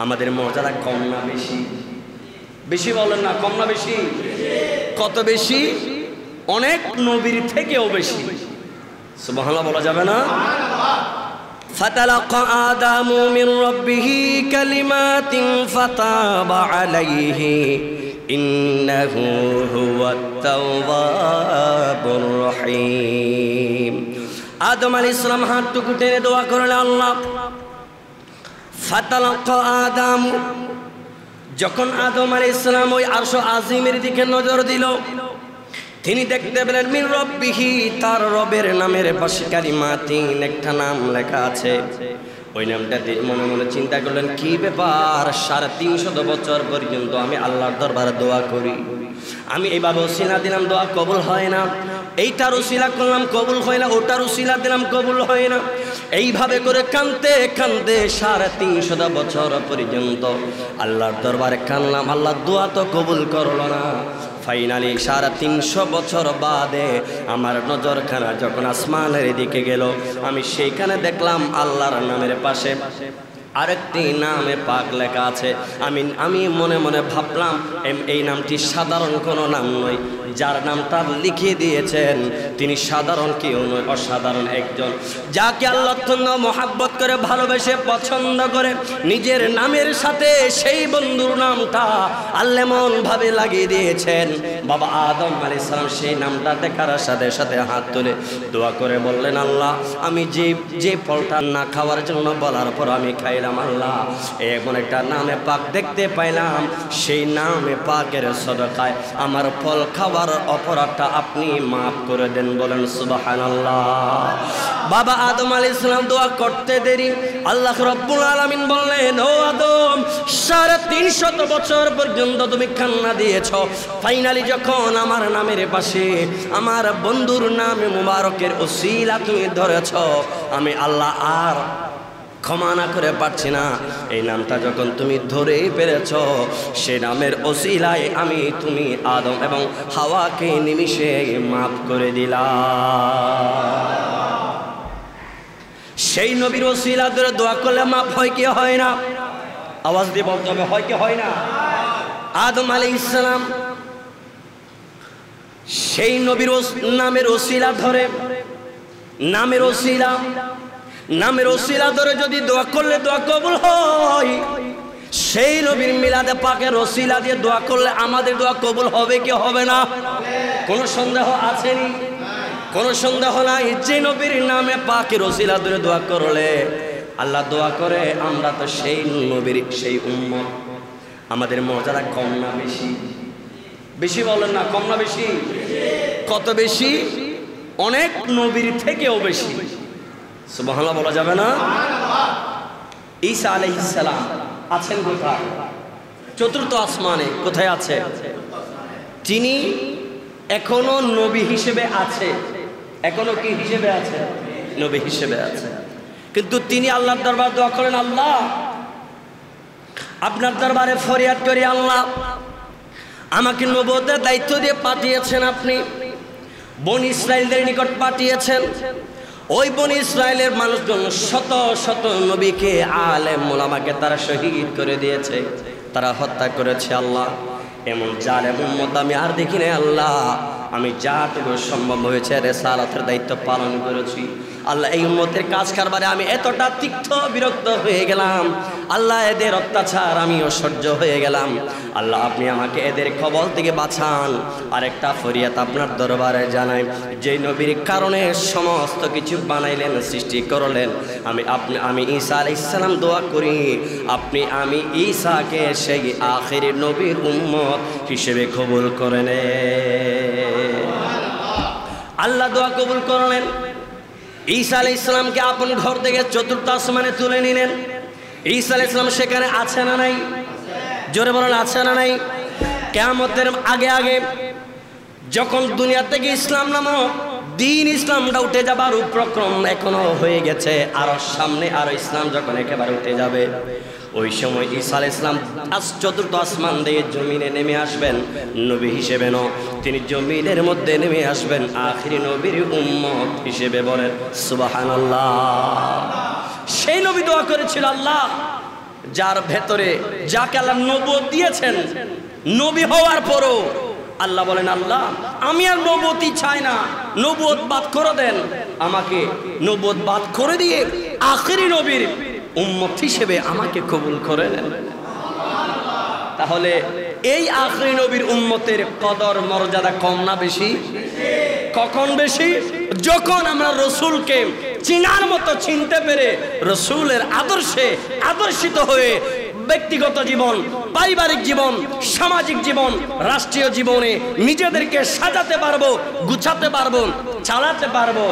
আমাদের মর্যাদা কম না বেশি? বেশি বলেন না, কম না বেশি? কত বেশি? অনেক নবীর থেকেও বেশি। সুবহানাল্লাহ বলা যাবে না? ফাতালাকা আদামু মির রাব্বিহি কালিমাতিন ফাতাবা আলাইহি ইন্নাহু হুয়াত তাওয়াবুর রহিম। আদম আলাইহিস সালাম হাতটুকু টেনে দোয়া করলেন, আল্লাহ। ফাতালাকা আদম, যখন আদম আলাইহিস সালাম ওই আরশ আজিমের দিকে নজর দিল, তিনি দেখতে পেলেন মির রব্বিহি, তার রবের নামের পাশে কালিমাতিন, একটা নাম লেখা আছে। ওই নামটা দিয়ে মনে মনে চিন্তা করলেন, কি ব্যাপার, 350 বছর পর্যন্ত আমি আল্লাহর দরবারে দোয়া করি, আমি এইভাবে ওসিলা দিলাম, দোয়া কবুল হয় না। এইটার ওসিলা করলাম, কবুল হয় না। ওটার ওসিলা দিলাম, কবুল হয় না। এইভাবে করে কাঁদতে কাঁদতে 350 বছর পর্যন্ত আল্লাহর দরবারে কাঁদলাম, আল্লাহ দোয়া তো কবুল করলো না। ফাইনালি 350 বছর বাদে আমার নজরখানা যখন আসমানের দিকে গেল, আমি সেইখানে দেখলাম আল্লাহর নামের পাশে আরেকটি নামে পাক লেখা আছে। আমি মনে মনে ভাবলাম, এই নামটি সাধারণ কোনো নাম নয়, যার নামটা লিখিয়ে দিয়েছেন তিনি সাধারণ কেউ নয়, অসাধারণ একজন, যাকে আল্লাহ অত্যন্ত মহাব্বত করে ভালোবেসে পছন্দ করে নিজের নামের সাথে সেই বন্ধুর নামটা আল্লাহ এমন ভাবে লাগিয়ে দিয়েছেন। বাবা আদম আলাইহিস সালাম সেই নামটা দেখার সাথে সাথে হাত তুলে দোয়া করে বললেন, আল্লাহ, আমি যে ফলটা না খাওয়ার জন্য বলার পর আমি খাইলাম, আল্লাহ এমন একটা নামে পাক দেখতে পাইলাম, সেই নামে পাকের সদকায় আমার ফল খাওয়ার অপরাধটা আপনি মাফ করে দেন। বলেন সুবহানাল্লাহ। বাবা আদম আলাইহিস সালাম দোয়া করতে দেরি আল্লাহ রাব্বুল আলামিন বললেন, ও আদম, 350 বছর পর্যন্ত তুমি কান্না দিয়েছো, ফাইনালি যখন আমার নামের পাশে আমার বন্ধুর নামে মুবারকের ওসিলা তুমি ধরেছো, আমি আল্লাহ আর ক্ষমা না করে পারছি না। এই নামটা যখন তুমি ধরেই পেরেছ, সে নামের ওসিলায় আমি তুমি আদম এবং হাওয়াকে নিমিষে মাফ করে দিলাম। সেই নবীর ওসিলা ধরে দোয়া করলে মাফ হয় কি হয় না? আওয়াজ দিয়ে বলতে হবে, হয় কি হয় না? আদম আলাইহিস সালাম সেই নবীর নামের ওসিলা ধরে, নামের ওসিলা ধরে যদি দোয়া করলে দোয়া কবুল হয়, সেই নবীর মিলাদে পাকের ওসিলা দিয়ে দোয়া করলে আমাদের দোয়া কবুল হবে কি হবে না? কোনো সন্দেহ আছেনি? কোনো সন্দেহ নাই। যে নবীর নামে পাকের ওসিলা ধরে দোয়া করলে আল্লাহ দোয়া করে, আমরা তো সেই নবীর সেই উম্মত। আমাদের মর্যাদা কম না বেশি? বেশি বলেন না, কম না বেশি? কত বেশি? অনেক নবীর থেকেও বেশি। সুবহানাল্লাহ বলা যাবে না? ঈসা আলাইহিস সালাম আছেন কোথায়? চতুর্থ আসমানে। কোথায় আছে? তিনি এখনো নবী হিসেবে আছে। এখনো কি হিসেবে আছে? নবী হিসেবে আছে। কিন্তু তিনি আল্লাহর দরবারে দোয়া করেন, আল্লাহ, আপনার দরবারে ফরিয়াদ করি, আল্লাহ, আমাকে নবুয়তের দায়িত্ব দিয়ে পাঠিয়েছেন, আপনি বনি ইসরাইলদের নিকট পাঠিয়েছেন। ওই বনি ইসরায়েলের মানুষজন শত শত নবীকে, আলেম ওলামাকে তারা শহীদ করে দিয়েছে, তারা হত্যা করেছে। আল্লাহ, এমন জালেম উম্মত আমি আর দেখি নাই। আল্লাহ, আমি যাটুকু সম্ভব হয়েছে রিসালাতের দায়িত্ব পালন করেছি। আল্লাহ, এই উম্মতের কাজ কারবারে আমি এতটা তিক্ত বিরক্ত হয়ে গেলাম, আল্লাহ, এদের অত্যাচার আমিও সহ্য হয়ে গেলাম। আল্লাহ, আপনি আমাকে এদের কবল থেকে বাঁচান। আরেকটা ফরিয়াদ আপনার দরবারে জানাই, যে নবীর কারণে সমস্ত কিছু বানাইলেন, সৃষ্টি করলেন, আমি ঈসা আলাইহিস সালাম দোয়া করি, আমি ঈসাকে সেই আখির নবীর উম্মত হিসেবে কবুল করে নেন। আল্লাহ দোয়া কবুল করলেন। ঈসা আলাইহিস সালামকে আপন ঘর থেকে চতুর্থ আসমানে তুলে নিলেন। ঈসা আলাইহিস সালাম সেখানে আছে না নাই? জোরে বলেন, আছে না নাই? কিয়ামতের আগে আগে যখন দুনিয়া থেকে ইসলাম নামক দিন, ইসলামটা উঠে যাবার উপক্রম এখনো হয়ে গেছে, আরো সামনে আরো ইসলাম যখন একেবারে উঠে যাবে, ওই সময় ঈসা আলাইহিস সালাম চতুর্থ আসমান দিয়ে জমিনে নেমে আসবেন। নবী হিসেবে নয়, তিনি জমিনের মধ্যে নেমে আসবেন আখিরি নবীর উম্মত হিসেবে। বলেন সুবহানাল্লাহ। সেই নবী দোয়া করেছিল, আল্লাহ, যার ভেতরে যাকে আল্লাহ নবুয়ত দিয়েছেন, নবী হওয়ার পরও আল্লাহ বলেন, আল্লাহ আমি আর নবুয়তি চাই না, নবুয়ত বাদ করে দেন, আমাকে নবুয়ত বাদ করে দিয়ে আখিরি নবীর উম্মত হিসেবে আমাকে কবুল করে নেন। তাহলে এই আখিরি নবীর উম্মতের কদর মর্যাদা কম না বেশি? কখন বেশি? যখন আমরা রসুলকে চিনার মতো চিনতে পেরে রসুলের আদর্শে আদর্শিত হয়ে ব্যক্তিগত জীবন, পারিবারিক জীবন, সামাজিক জীবন, রাষ্ট্রীয় জীবনে নিজেদেরকে সাজাতে পারবো, গুছাতে পারবো, চালাতে পারবো,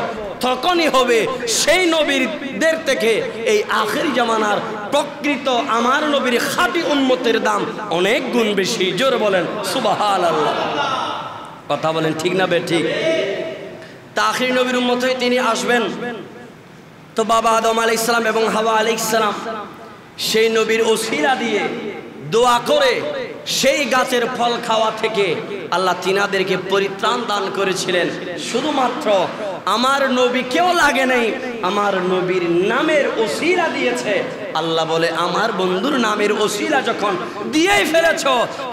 তখনই হবে সেই নবীদের থেকে এই আখিরি জামানার প্রকৃত আমার নবীর খাঁটি উম্মতের দাম অনেক গুণ বেশি। জোরে বলেন সুবহানাল্লাহ। কথা বলেন ঠিক না বেঠিক? তা আখিরি নবীর উম্মত হয়ে তিনি আসবেন। তো বাবা আদম আলাইহিস সালাম এবং হাওয়া আলাইহিস সালাম সেই নবীর ওসিলা দিয়ে দোয়া করে সেই গাছের ফল খাওয়া থেকে আল্লাহ তিনাদেরকে পরিত্রাণ দান করেছিলেন। শুধুমাত্র আমার নবী কেউ লাগে নাই, আমার নবীর নামের ওসিলা দিয়েছে। আল্লাহ বলে, আমার বন্ধুর নামের ওসিলা যখন দিয়েই ফেলেছ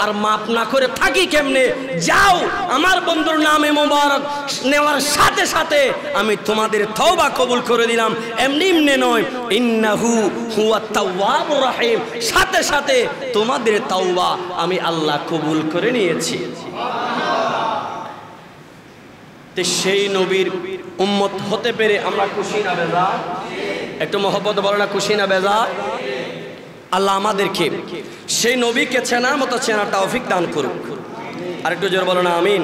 আর মাপ না করে থাকি কেমনে? যাও, আমার বন্ধুর নামে মোবারক নেওয়ার সাথে সাথে আমি তোমাদের তওবা কবুল করে দিলাম। এমনি এমনি নয়, ইন্নাহু হুয়াত তাওয়াবুর রহিম, সাথে সাথে তোমাদের তওবা আমি আল্লাহ কবুল করে নিয়েছি। সেই নবীর উম্মত হতে পেরে আমরা খুশি না বেজা? একটু মহব্বত বলো না, খুশি না বেজা? আল্লাহ আমাদেরকে সেই নবীকে চেনার মতো চেনার তৌফিক দান করুক। আর একটু জোরে বলো না আমিন।